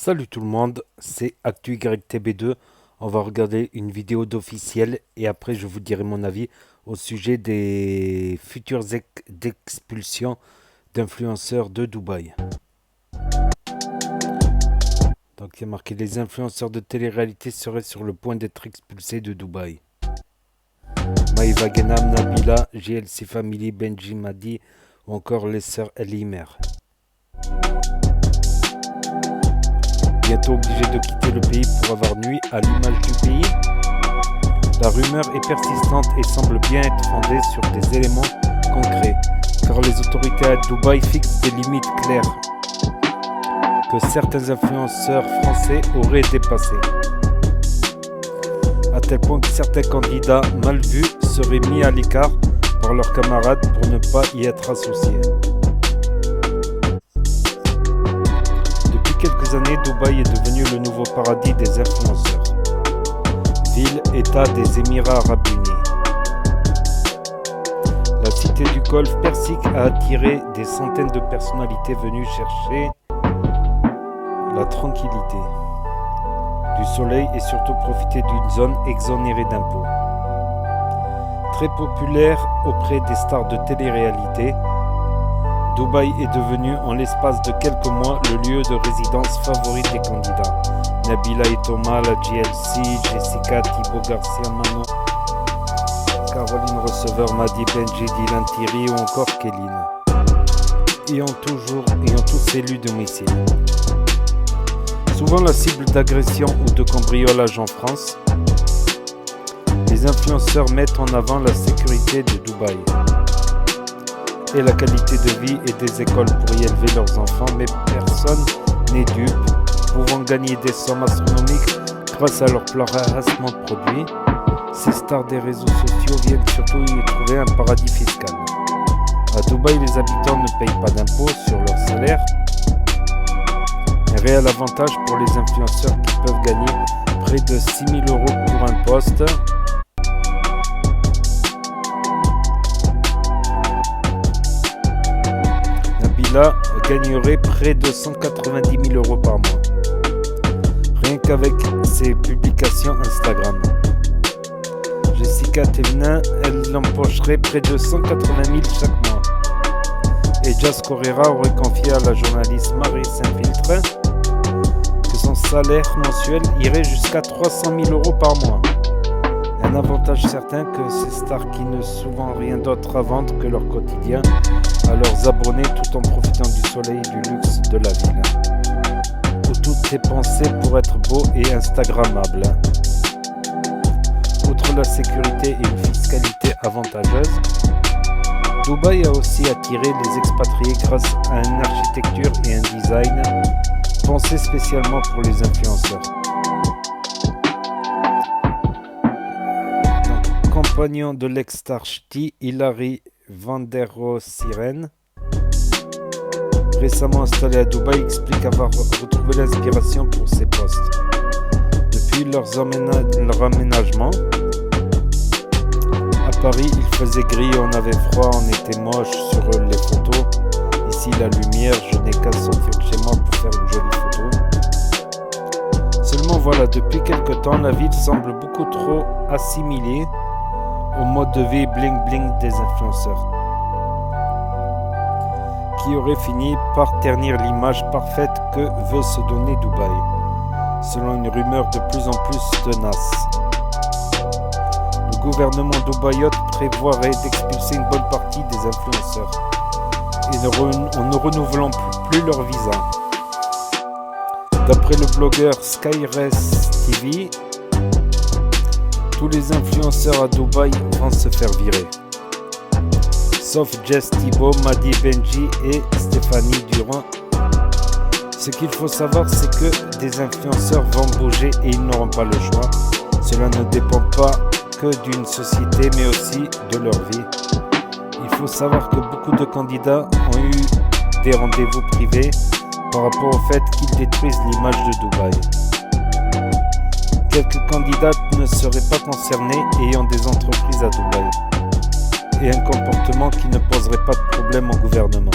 Salut tout le monde, c'est ActuYTB2. On va regarder une vidéo d'officiel et après je vous dirai mon avis au sujet des futures d'expulsion d'influenceurs de Dubaï. Donc il y a marqué les influenceurs de télé-réalité seraient sur le point d'être expulsés de Dubaï. Maïva Genam, Nabila, JLC Family, Benji Madi ou encore les sœurs Elimer. Bientôt obligé de quitter le pays pour avoir nui à l'image du pays. La rumeur est persistante et semble bien être fondée sur des éléments concrets, car les autorités à Dubaï fixent des limites claires que certains influenceurs français auraient dépassées, à tel point que certains candidats mal vus seraient mis à l'écart par leurs camarades pour ne pas y être associés. Quelques années, Dubaï est devenu le nouveau paradis des influenceurs. Ville-État des Émirats Arabes Unis. La cité du Golfe Persique a attiré des centaines de personnalités venues chercher la tranquillité, du soleil et surtout profiter d'une zone exonérée d'impôts. Très populaire auprès des stars de télé-réalité, Dubaï est devenu en l'espace de quelques mois le lieu de résidence favori des candidats. Nabila et Thomas, la GLC, Jessica, Thibaut Garcia, Manon, Caroline Receveur, Madi, Benji, Dylan, Thierry ou encore Kéline. Ayant tous élu domicile. Souvent la cible d'agression ou de cambriolage en France, les influenceurs mettent en avant la sécurité de Dubaï et la qualité de vie et des écoles pour y élever leurs enfants, mais personne n'est dupe, pouvant gagner des sommes astronomiques grâce à leur placement de produits. Ces stars des réseaux sociaux viennent surtout y trouver un paradis fiscal. À Dubaï, les habitants ne payent pas d'impôts sur leur salaire. Un réel avantage pour les influenceurs qui peuvent gagner près de 6 000 € pour un poste. Gagnerait près de 190 000 € par mois, rien qu'avec ses publications Instagram. Jessica Thévenin, elle empocherait près de 180 000 chaque mois. Et Jazz Correra aurait confié à la journaliste Marie Saint-Filtre que son salaire mensuel irait jusqu'à 300 000 € par mois. Un avantage certain que ces stars qui n'ont souvent rien d'autre à vendre que leur quotidien à leurs abonnés tout en profitant du soleil et du luxe de la ville, où tout est pensé pour être beau et instagrammable. Outre la sécurité et une fiscalité avantageuse, Dubaï a aussi attiré les expatriés grâce à une architecture et un design pensés spécialement pour les influenceurs. Compagnon de l'ex-star ch'ti Hilary van der Rohe-Siren, récemment installée à Dubaï, explique avoir retrouvé l'inspiration pour ses posts. Depuis leur aménagement, à Paris, il faisait gris, on avait froid, on était moche sur les photos. Ici, la lumière, je n'ai qu'à sortir de chez moi pour faire une jolie photo. Seulement voilà, depuis quelque temps, la ville semble beaucoup trop assimilée au mode de vie bling-bling des influenceurs, qui aurait fini par ternir l'image parfaite que veut se donner Dubaï, selon une rumeur de plus en plus tenace. Le gouvernement dubaïote prévoirait d'expulser une bonne partie des influenceurs et en ne renouvelant plus leur visa. D'après le blogueur Skyres TV, tous les influenceurs à Dubaï vont se faire virer. Sauf Jess, Thibaut, Madi, Benji et Stéphanie Durand. Ce qu'il faut savoir, c'est que des influenceurs vont bouger et ils n'auront pas le choix. Cela ne dépend pas que d'une société, mais aussi de leur vie. Il faut savoir que beaucoup de candidats ont eu des rendez-vous privés par rapport au fait qu'ils détruisent l'image de Dubaï. Quelques candidats ne seraient pas concernés ayant des entreprises à Dubaï et un comportement qui ne poserait pas de problème au gouvernement.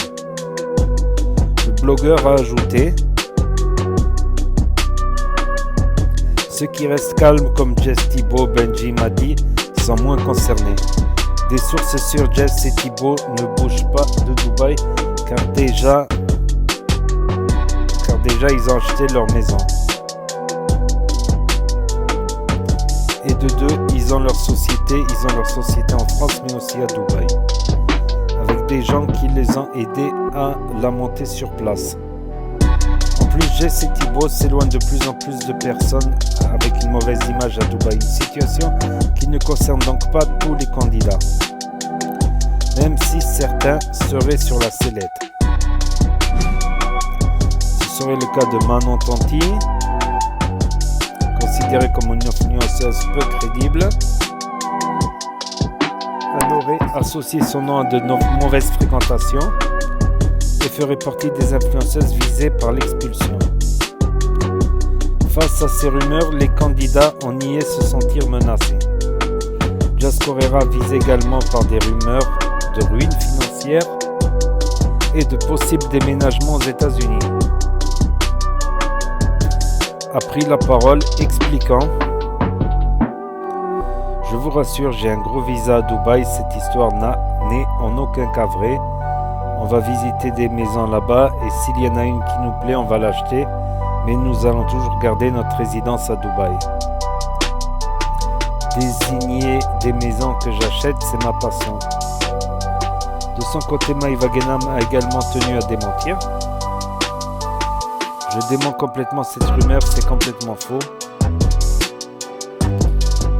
Le blogueur a ajouté Ceux qui restent calmes comme Jess Thibault, Benji Madi sont moins concernés. Des sources sur Jess et Thibault ne bougent pas de Dubaï car déjà ils ont acheté leur maison. Et de deux, ils ont leur société en France mais aussi à Dubaï. Avec des gens qui les ont aidés à la monter sur place. En plus, Jess et Thibault s'éloignent de plus en plus de personnes avec une mauvaise image à Dubaï. Une situation qui ne concerne donc pas tous les candidats. Même si certains seraient sur la sellette. Ce serait le cas de Manon Tanti, considérée comme une influenceuse peu crédible. Elle aurait associé son nom à de mauvaises fréquentations et ferait partie des influenceuses visées par l'expulsion. Face à ces rumeurs, les candidats ont nié se sentir menacés. Jess Correa vise également par des rumeurs de ruines financières et de possibles déménagements aux États-Unis. A pris la parole expliquant: je vous rassure, j'ai un gros visa à Dubaï, cette histoire n'est en aucun cas vraie. On va visiter des maisons là-bas et s'il y en a une qui nous plaît, on va l'acheter, mais nous allons toujours garder notre résidence à Dubaï. Désigner des maisons que j'achète, c'est ma passion. De son côté, Maïva Genam a également tenu à démentir. Je dément complètement cette rumeur, c'est complètement faux.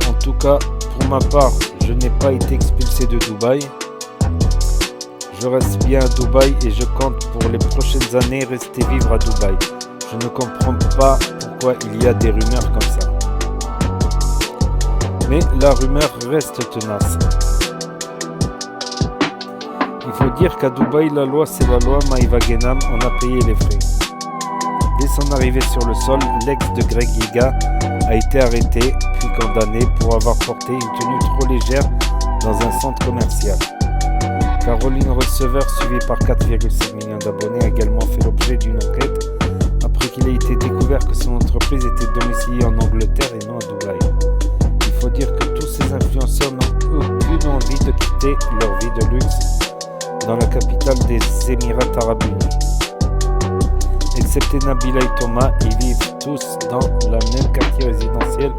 En tout cas, pour ma part, je n'ai pas été expulsé de Dubaï. Je reste bien à Dubaï et je compte pour les prochaines années rester vivre à Dubaï. Je ne comprends pas pourquoi il y a des rumeurs comme ça. Mais la rumeur reste tenace. Il faut dire qu'à Dubaï, la loi c'est la loi. Maïva Genam en a payé les frais. Dès son arrivée sur le sol, l'ex de Greg Higa a été arrêté puis condamné pour avoir porté une tenue trop légère dans un centre commercial. Caroline Receveur, suivie par 4,7 millions d'abonnés, a également fait l'objet d'une enquête après qu'il ait été découvert que son entreprise était domiciliée en Angleterre et non à Dubaï. Il faut dire que tous ces influenceurs n'ont aucune envie de quitter leur vie de luxe dans la capitale des Émirats Arabes Unis. Excepté Nabila et Thomas, ils vivent tous dans la même quartier résidentiel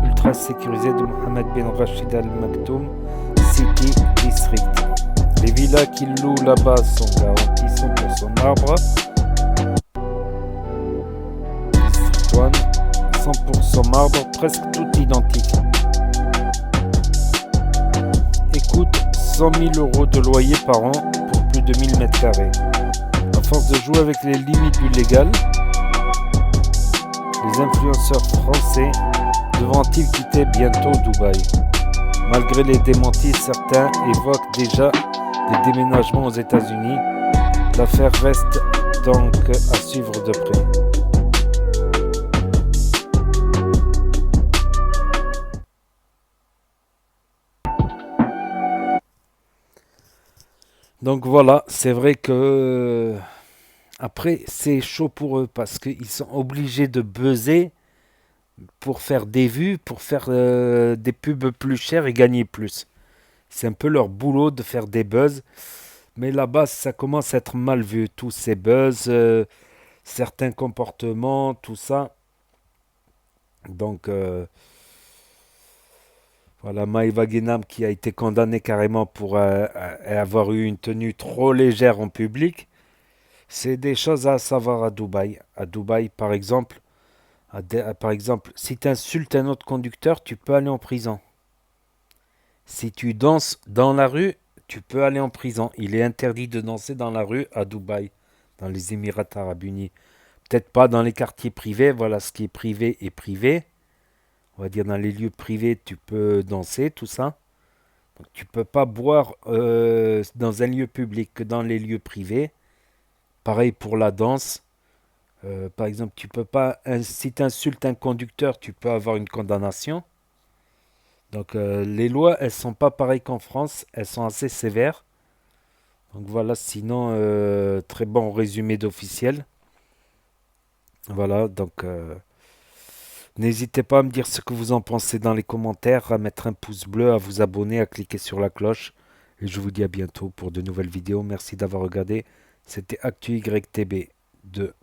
ultra sécurisé de Mohammed bin Rashid Al Maktoum City District. Les villas qu'ils louent là-bas sont garanties 100% marbre. District 1, 100% marbre, presque toutes identiques. Et coûtent 100 000 € de loyer par an pour plus de 1000 m². À force de jouer avec les limites du légal, les influenceurs français devront-ils quitter bientôt Dubaï? Malgré les démentis, certains évoquent déjà des déménagements aux États-Unis. L'affaire reste donc à suivre de près. Donc voilà, c'est vrai que après c'est chaud pour eux parce qu'ils sont obligés de buzzer pour faire des vues, pour faire des pubs plus chères et gagner plus. C'est un peu leur boulot de faire des buzz. Mais là-bas, ça commence à être mal vu. Tous ces buzz, certains comportements, tout ça. Donc, voilà, Maïva Genam qui a été condamnée carrément pour avoir eu une tenue trop légère en public. C'est des choses à savoir à Dubaï. À Dubaï, par exemple, si tu insultes un autre conducteur, tu peux aller en prison. Si tu danses dans la rue, tu peux aller en prison. Il est interdit de danser dans la rue à Dubaï, dans les Émirats Arabes Unis. Peut-être pas dans les quartiers privés. Voilà, ce qui est privé est privé. On va dire dans les lieux privés, tu peux danser, tout ça. Donc, tu peux pas boire dans un lieu public que dans les lieux privés. Pareil pour la danse. Par exemple, tu peux pas. Si tu insultes un conducteur, tu peux avoir une condamnation. Donc les lois, elles sont pas pareilles qu'en France. Elles sont assez sévères. Donc voilà. Sinon, très bon résumé d'officiel. Voilà. Donc N'hésitez pas à me dire ce que vous en pensez dans les commentaires, à mettre un pouce bleu, à vous abonner, à cliquer sur la cloche. Et je vous dis à bientôt pour de nouvelles vidéos. Merci d'avoir regardé. C'était ActuYTB 2.